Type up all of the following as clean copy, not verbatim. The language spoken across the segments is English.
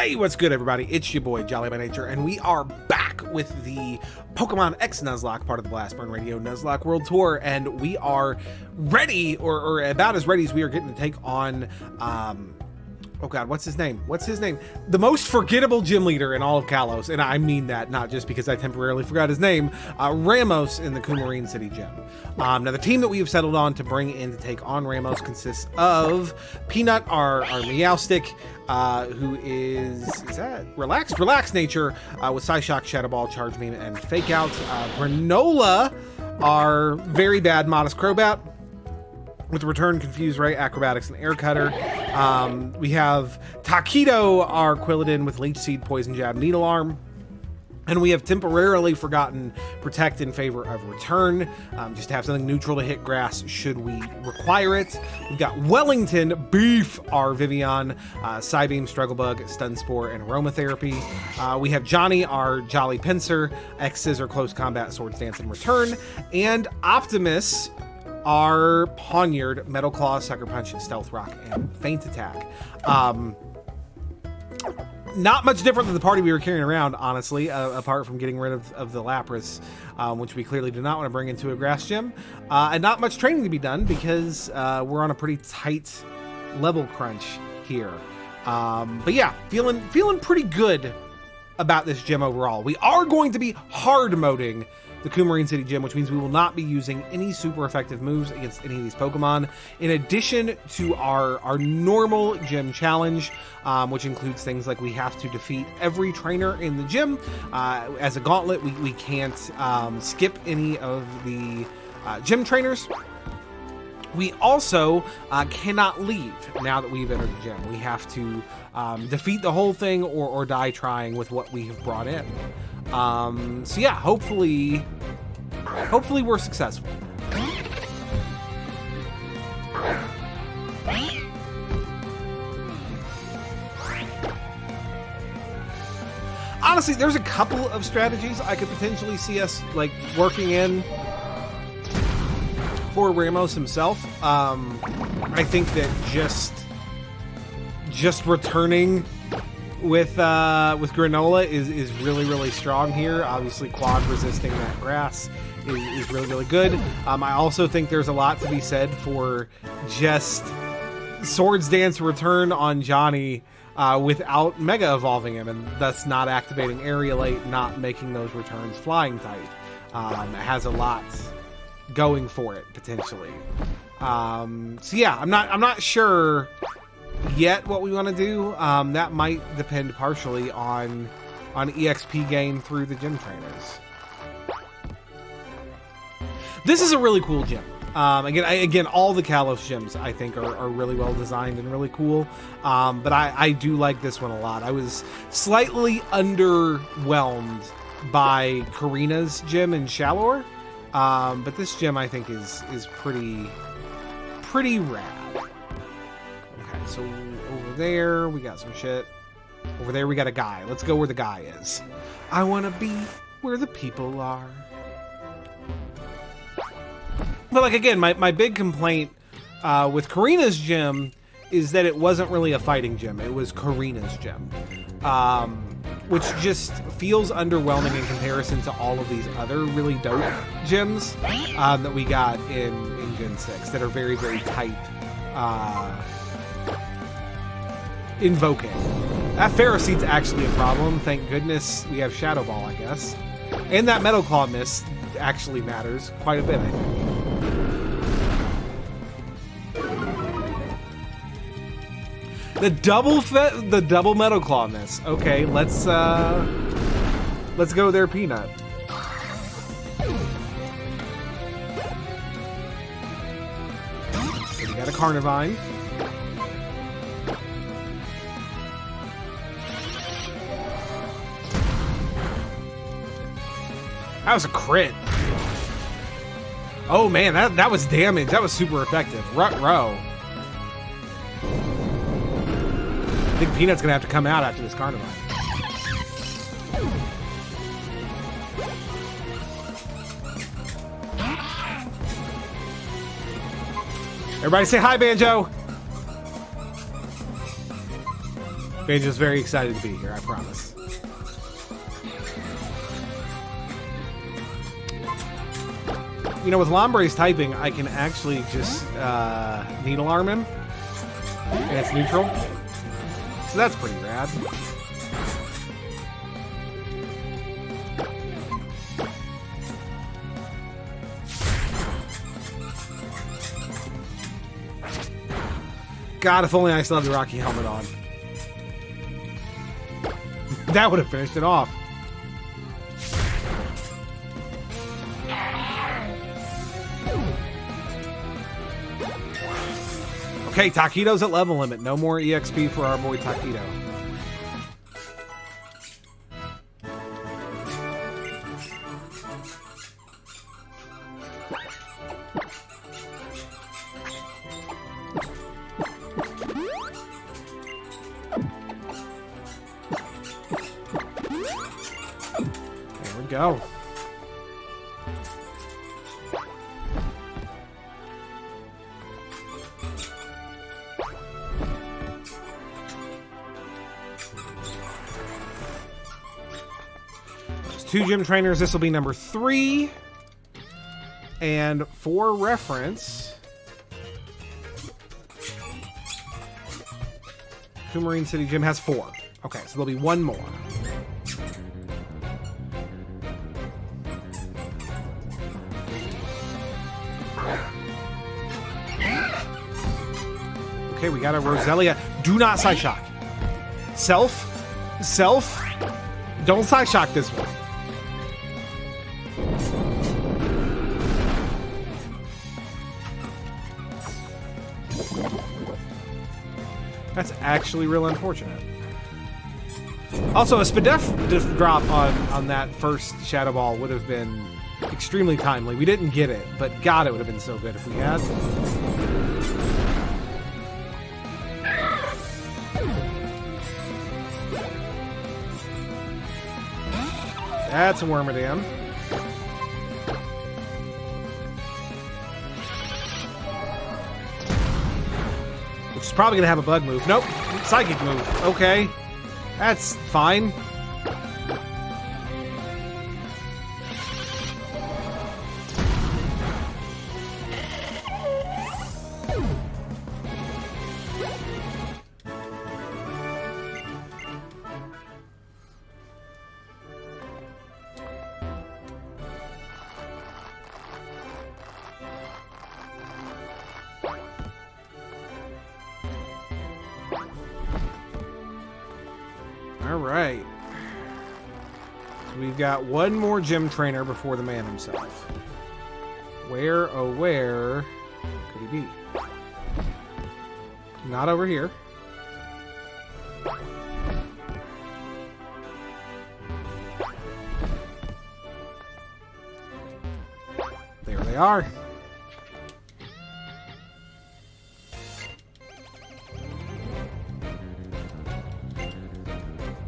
Hey, what's good, everybody? It's your boy, Jolly by Nature, and we are back with the Pokemon X Nuzlocke, part of the Blastburn Radio Nuzlocke World Tour, and we are ready, or about as ready as we are getting to take on, oh god, what's his name? The most forgettable gym leader in all of Kalos, and I mean that not just because I temporarily forgot his name, Ramos in the Coumarine City Gym. Now, the team that we have settled on to bring in to take on Ramos consists of Peanut, our Meowstic, who is that Relaxed Nature, with Psyshock, Shadow Ball, Charge Beam, and Fake Out. Granola, our very bad Modest Crobat, with Return, Confuse Ray, Acrobatics, and Air Cutter. We have Taquito, our Quilladin, with Leech Seed, Poison Jab, Needle Arm. And we have temporarily forgotten Protect in favor of Return, just to have something neutral to hit grass should we require it. We've got Wellington, Beef, our Vivian, Psybeam, Struggle Bug, Stun Spore, and Aromatherapy. We have Johnny, our Jolly Pinsir, X-Scissor, Close Combat, Swords Dance, and Return. And Optimus, our Poniard, Metal Claw, Sucker Punch, Stealth Rock, and Feint Attack. Not much different than the party we were carrying around, honestly, apart from getting rid of the Lapras, which we clearly do not want to bring into a grass gym. And not much training to be done because we're on a pretty tight level crunch here. But yeah, feeling pretty good about this gym overall. We are going to be hard moding the Coumarine City Gym, which means we will not be using any super effective moves against any of these Pokemon, in addition to our normal gym challenge, which includes things like we have to defeat every trainer in the gym. As a gauntlet, we can't skip any of the gym trainers. We also cannot leave now that we've entered the gym. We have to defeat the whole thing or die trying with what we have brought in. So yeah, hopefully we're successful. Honestly, there's a couple of strategies I could potentially see us like working in for Ramos himself. I think that just returning with Granola is really strong here. Obviously, quad resisting that grass is really good. I also think there's a lot to be said for just Swords Dance Return on Johnny without Mega Evolving him, and thus not activating Aerialate, not making those returns flying type. It has a lot going for it potentially. So yeah, I'm not sure yet what we want to do. That might depend partially on EXP gain through the gym trainers. This is a really cool gym. Again, all the Kalos gyms I think are really well designed and really cool. But I do like this one a lot. I was slightly underwhelmed by Karina's gym in Shalor. But this gym I think is pretty rad. Okay, so over there we got some shit. Over there we got a guy. Let's go where the guy is. I want to be where the people are. But like again, my big complaint with Karina's gym is that it wasn't really a fighting gym. It was Karina's gym. Which just feels underwhelming in comparison to all of these other really dope gyms that we got in Gen 6 that are very type invoking. That Ferroseed's actually a problem. Thank goodness we have Shadow Ball, I guess. And that Metal Claw miss actually matters quite a bit, I think. The double Metal Claw miss. Okay, let's go there, Peanut. So we got a Carnivine. That was a crit. Oh man, that was damage. That was super effective. Rut-row. I think Peanut's gonna have to come out after this Carnivine. Everybody say hi, Banjo. Banjo's very excited to be here, I promise. You know, with Lombre's typing, I can actually just needle arm him. And it's neutral. So that's pretty rad. God, if only I still had the Rocky helmet on. That would have finished it off. Okay, Taquito's at level limit. No more EXP for our boy Taquito. There we go. Two gym trainers. This will be number 3. And for reference, Coumarine City Gym has 4. Okay, so there'll be one more. Okay, we got a Roselia. Do not side shock. Self. Don't side shock this one. That's actually real unfortunate. Also, a Spadef drop on that first Shadow Ball would have been extremely timely. We didn't get it, but God, it would have been so good if we had. That's a Wormadam. Which is probably going to have a bug move. Nope. Psychic move. Okay. That's fine. All right. So we've got one more gym trainer before the man himself. Where, oh where could he be? Not over here. There they are.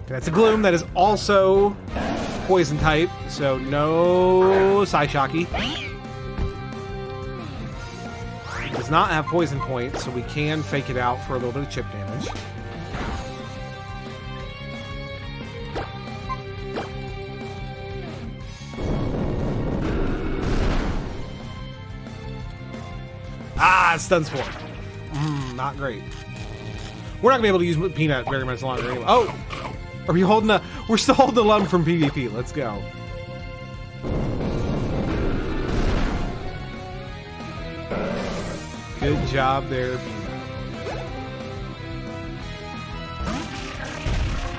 That's a Gloom that is also poison type, so no Psyshocky. It does not have poison points, so we can fake it out for a little bit of chip damage. Ah, Stun Spore. Not great. We're not going to be able to use Peanut very much longer anyway. Oh! Are we holding a... We're still holding the Lum from PvP. Let's go. Good job there, Peanut.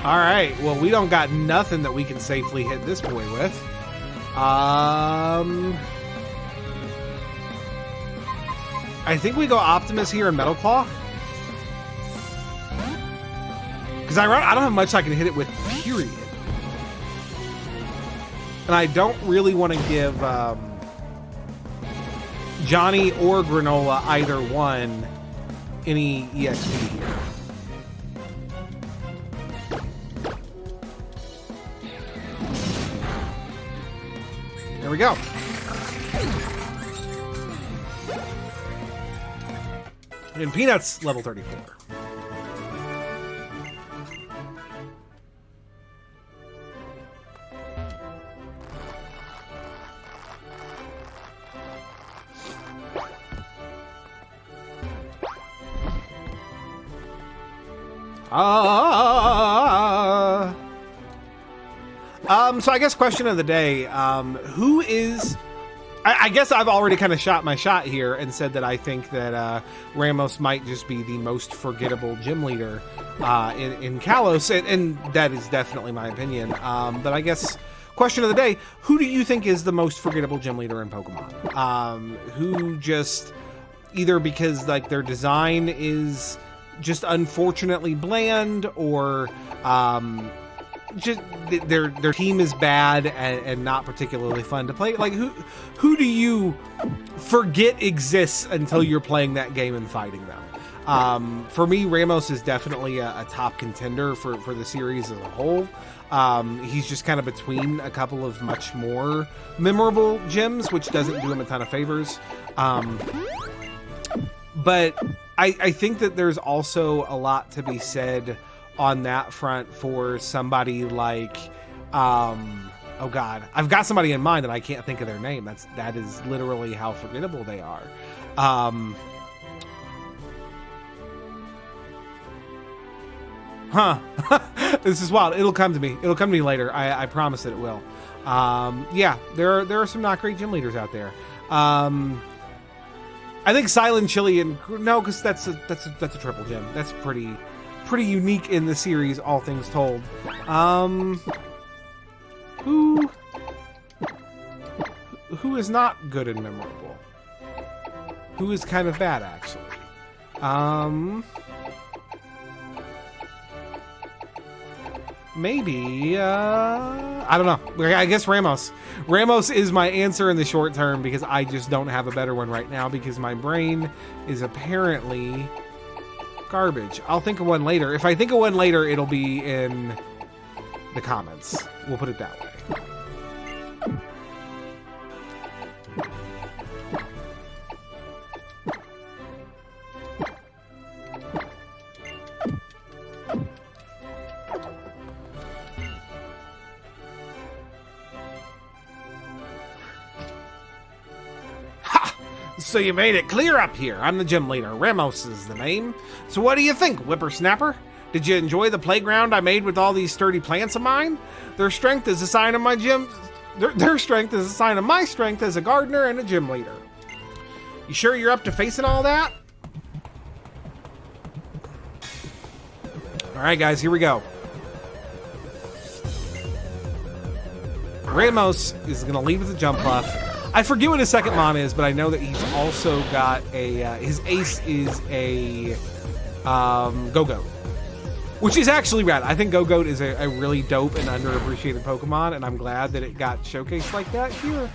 Alright, well, we don't got nothing that we can safely hit this boy with. I think we go Optimus here and Metal Claw. Because I don't have much I can hit it with, period. And I don't really want to give Johnny or Granola, either one, any EXP here. There we go. And Peanut's level 34. So I guess question of the day, who is... I guess I've already kind of shot my shot here and said that I think that Ramos might just be the most forgettable gym leader in Kalos, and that is definitely my opinion. But I guess question of the day, who do you think is the most forgettable gym leader in Pokemon? Who just, either because like their design is just unfortunately bland, or just their team is bad and not particularly fun to play. Like who do you forget exists until you're playing that game and fighting them? For me, Ramos is definitely a top contender for the series as a whole. He's just kind of between a couple of much more memorable gyms, which doesn't do him a ton of favors. But I think that there's also a lot to be said on that front for somebody like, oh God, I've got somebody in mind that I can't think of their name. That is literally how forgettable they are. This is wild. It'll come to me. It'll come to me later. I promise that it will. Yeah, there are some not great gym leaders out there. I think Silent Chili and no, because that's a triple gym. That's pretty unique in the series, all things told. Who is not good and memorable? Who is kind of bad, actually? Maybe, I don't know. I guess Ramos. Ramos is my answer in the short term because I just don't have a better one right now because my brain is apparently garbage. I'll think of one later. If I think of one later, it'll be in the comments. We'll put it that way. So you made it clear up here. I'm the gym leader. Ramos is the name. So what do you think, whippersnapper? Did you enjoy the playground I made with all these sturdy plants of mine? Their strength is a sign of my gym. Their strength is a sign of my strength as a gardener and a gym leader. You sure you're up to facing all that? All right, guys, here we go. Ramos is gonna lead with a jump buff. I forget what his second mon is, but I know that he's also got a, his ace is a Go-Goat, which is actually rad. I think Go-Goat is a really dope and underappreciated Pokemon, and I'm glad that it got showcased like that here.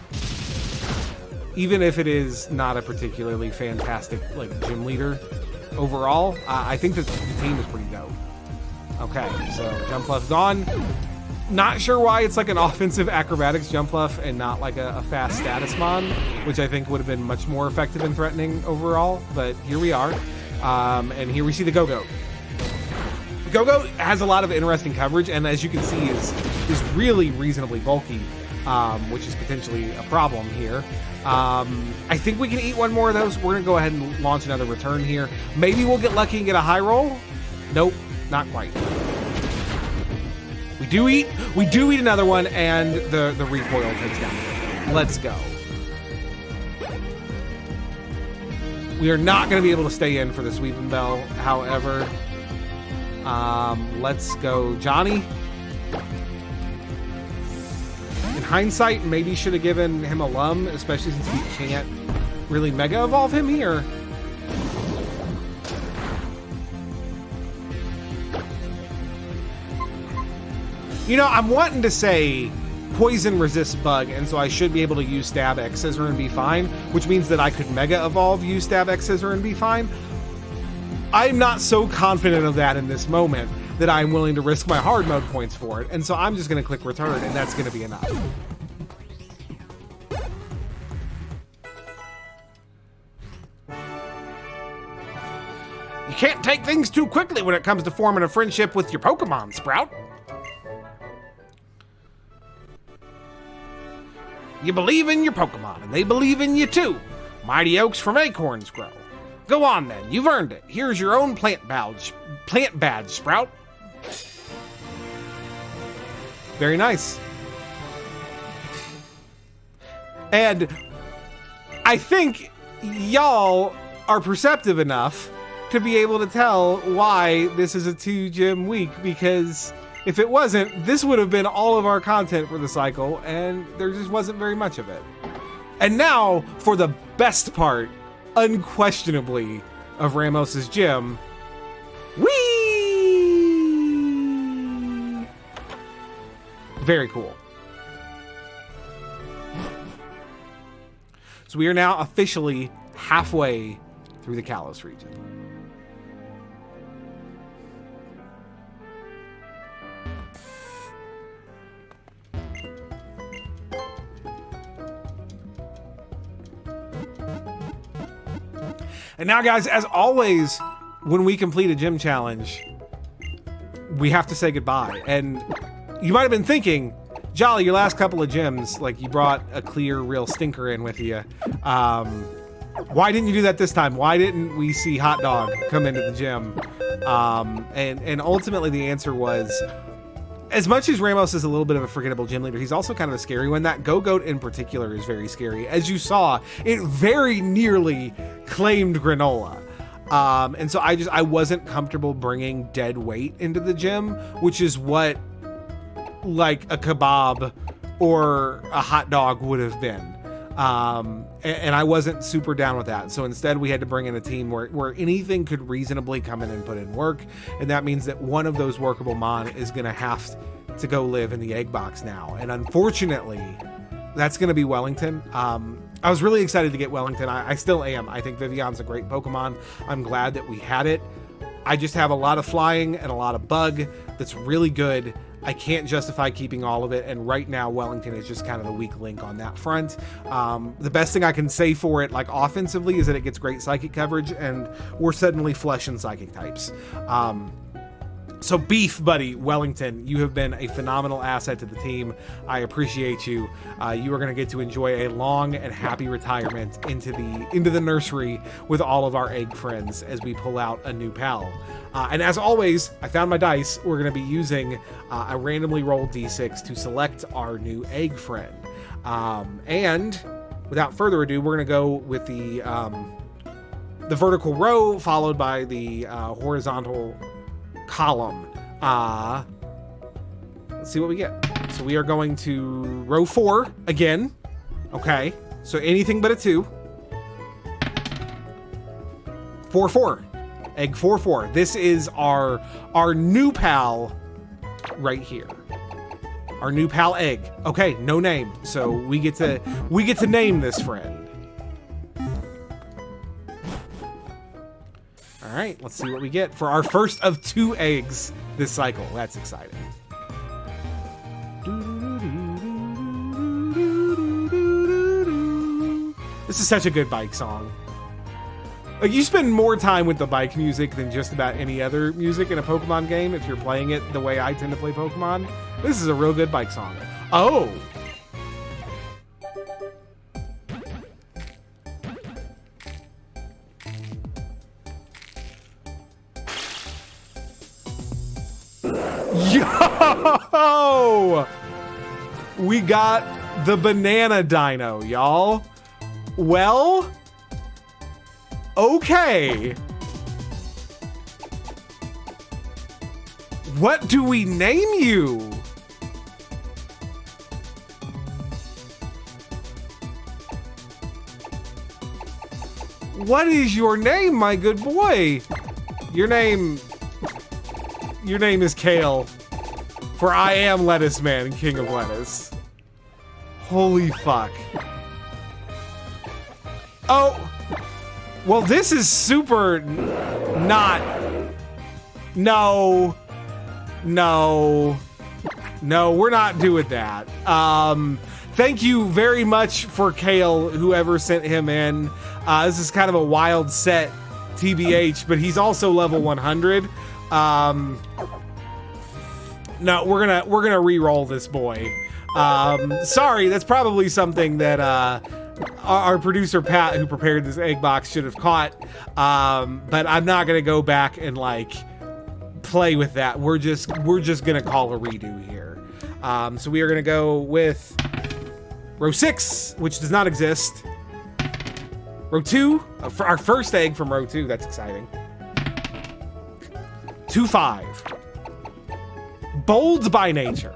Even if it is not a particularly fantastic like gym leader overall, I think that the team is pretty dope. Okay, so jump buff's gone. Not sure why it's like an offensive acrobatics jump buff and not like a fast status mon, which I think would have been much more effective and threatening overall, but here we are. And here we see the Go-Goat. Go-Goat has a lot of interesting coverage, and as you can see is really reasonably bulky, which is potentially a problem here. I think we can eat one more of those. We're gonna go ahead and launch another return here. Maybe we'll get lucky and get a high roll. Nope, not quite. We do eat another one, and the recoil takes down. Let's go. We are not going to be able to stay in for the Sweeping Bell, however. Let's go Johnny. In hindsight, maybe should have given him a Lum, especially since we can't really Mega Evolve him here. You know, I'm wanting to say Poison resists Bug, and so I should be able to use Stab X Scissor and be fine, which means that I could Mega Evolve, use Stab X Scissor and be fine. I'm not so confident of that in this moment that I'm willing to risk my hard mode points for it, and so I'm just going to click Return, and that's going to be enough. You can't take things too quickly when it comes to forming a friendship with your Pokemon, Sprout. You believe in your Pokemon, and they believe in you too. Mighty oaks from acorns grow. Go on then, you've earned it. Here's your own plant badge, Sprout. Very nice. And I think y'all are perceptive enough to be able to tell why this is a 2-gym week, because if it wasn't, this would have been all of our content for the cycle, and there just wasn't very much of it. And now for the best part, unquestionably, of Ramos's gym. Whee! Very cool. So we are now officially halfway through the Kalos region. And now, guys, as always, when we complete a gym challenge, we have to say goodbye. And you might have been thinking, Jolly, your last couple of gyms, like, you brought a clear, real stinker in with you. Why didn't you do that this time? Why didn't we see Hot Dog come into the gym? And ultimately the answer was, as much as Ramos is a little bit of a forgettable gym leader, he's also kind of a scary one. That Go-Goat in particular is very scary. As you saw, it very nearly claimed Granola. And so I wasn't comfortable bringing dead weight into the gym, which is what like a kebab or a hot dog would have been. And I wasn't super down with that. So instead we had to bring in a team where anything could reasonably come in and put in work. And that means that one of those workable Mon is going to have to go live in the egg box now. And unfortunately, that's going to be Wellington. I was really excited to get Wellington. I still am. I think Vivion's a great Pokemon. I'm glad that we had it. I just have a lot of flying and a lot of bug that's really good. I can't justify keeping all of it, and right now Wellington is just kind of the weak link on that front. The best thing I can say for it, like offensively, is that it gets great psychic coverage, and we're suddenly flush in psychic types. So beef, buddy, Wellington, you have been a phenomenal asset to the team. I appreciate you. You are going to get to enjoy a long and happy retirement into the nursery with all of our egg friends as we pull out a new pal. And as always, I found my dice. We're going to be using a randomly rolled d6 to select our new egg friend. And without further ado, we're going to go with the vertical row followed by the horizontal column. Let's see what we get. So we are going to row 4 again. Okay, so anything but a 2. 4-4. Egg 4-4. This is our new pal right here. Our new pal egg. Okay, no name. So we get to name this friend. All right, let's see what we get for our first of 2 eggs this cycle. That's exciting. This is such a good bike song. Like, you spend more time with the bike music than just about any other music in a Pokemon game if you're playing it the way I tend to play Pokemon. This is a real good bike song. Oh! Yo! We got the banana dino, y'all. Well, okay. What do we name you? What is your name, my good boy? Your name is Kale, for I am Lettuce Man, King of Lettuce. Holy fuck. Oh, well, this is super not. No, we're not doing that. Thank you very much for Kale, whoever sent him in. This is kind of a wild set, TBH, but he's also level 100. No, we're gonna re-roll this boy. Sorry, that's probably something that our producer Pat, who prepared this egg box, should have caught. But I'm not gonna go back and like play with that. We're just gonna call a redo here. So we are gonna go with row 6, which does not exist. Row 2, for our first egg from row 2. That's exciting. 2-5. Bold by nature.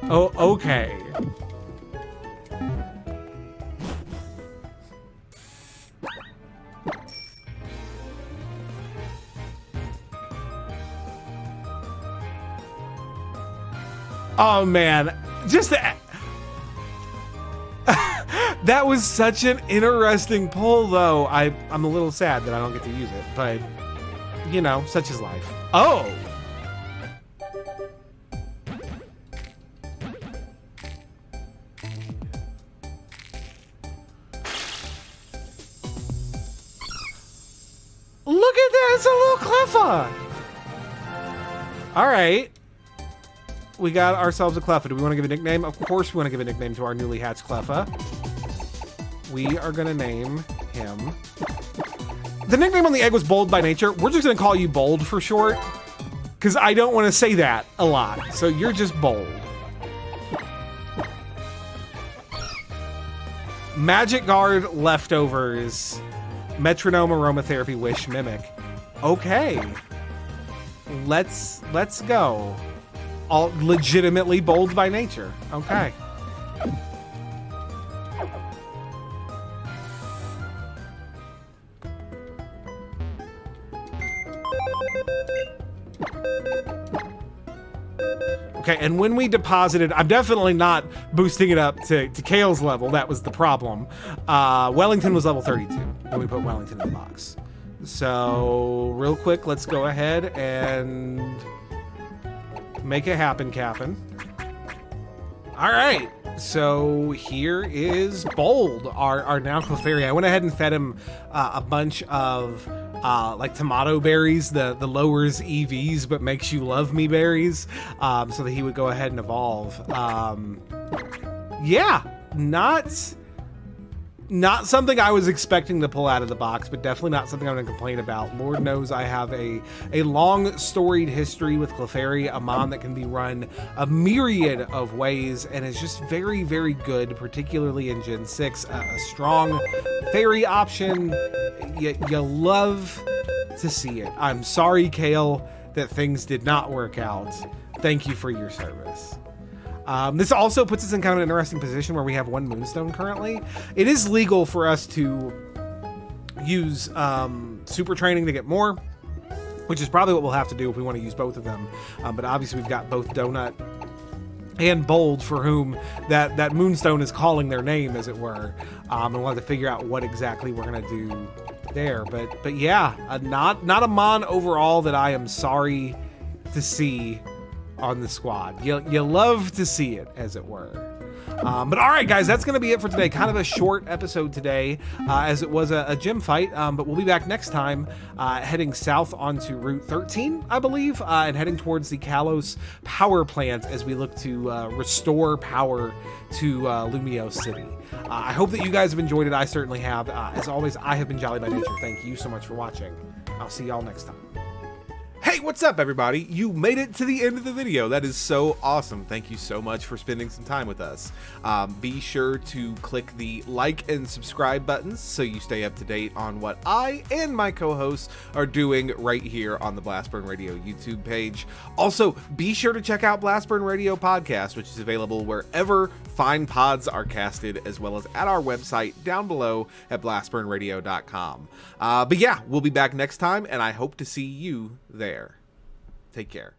Oh, okay. Oh man, just that was such an interesting pull, though. I'm a little sad that I don't get to use it, but you know, such is life. Oh. Look at that, it's a little Cleffa. All right. We got ourselves a Cleffa. Do we want to give a nickname? Of course we want to give a nickname to our newly hatched Cleffa. We are going to name him. The nickname on the egg was Bold by nature. We're just going to call you Bold for short, because I don't want to say that a lot. So you're just Bold. Magic Guard Leftovers. Metronome Aromatherapy Wish Mimic. Okay. Let's go. All legitimately bold by nature. Okay. Okay, and when we deposited, I'm definitely not boosting it up to Kale's level. That was the problem. Wellington was level 32 when we put Wellington in the box. So real quick, let's go ahead and make it happen, Cap'n. All right, so here is Bold, our now Clefairy. I went ahead and fed him a bunch of like tomato berries, the lowers EVs but makes you love me berries, so that he would go ahead and evolve. Yeah, not something I was expecting to pull out of the box, but definitely not something I'm going to complain about. Lord knows I have a long storied history with Clefairy, a mon that can be run a myriad of ways and is just very, very good, particularly in Gen 6. A strong fairy option. You love to see it. I'm sorry, Kale, that things did not work out. Thank you for your service. This also puts us in kind of an interesting position where we have one Moonstone currently. It is legal for us to use super training to get more, which is probably what we'll have to do if we want to use both of them. But obviously we've got both Donut and Bold, for whom that Moonstone is calling their name, as it were. And we'll have to figure out what exactly we're going to do there. But yeah, not a mon overall that I am sorry to see on the squad. You love to see it, as it were. But all right, guys, that's going to be it for today. Kind of a short episode today, as it was a gym fight. But we'll be back next time, heading south onto Route 13, I believe, and heading towards the Kalos power plant as we look to restore power to Lumio City. I hope that you guys have enjoyed it. I certainly have. As always, I have been Jolly by Nature. Thank you so much for watching. I'll see y'all next time. Hey, what's up, everybody? You made it to the end of the video. That is so awesome. Thank you so much for spending some time with us. Be sure to click the like and subscribe buttons so you stay up to date on what I and my co-hosts are doing right here on the Blastburn Radio YouTube page. Also, be sure to check out Blastburn Radio Podcast, which is available wherever fine pods are casted, as well as at our website down below at blastburnradio.com. But yeah, we'll be back next time, and I hope to see you there. Take care.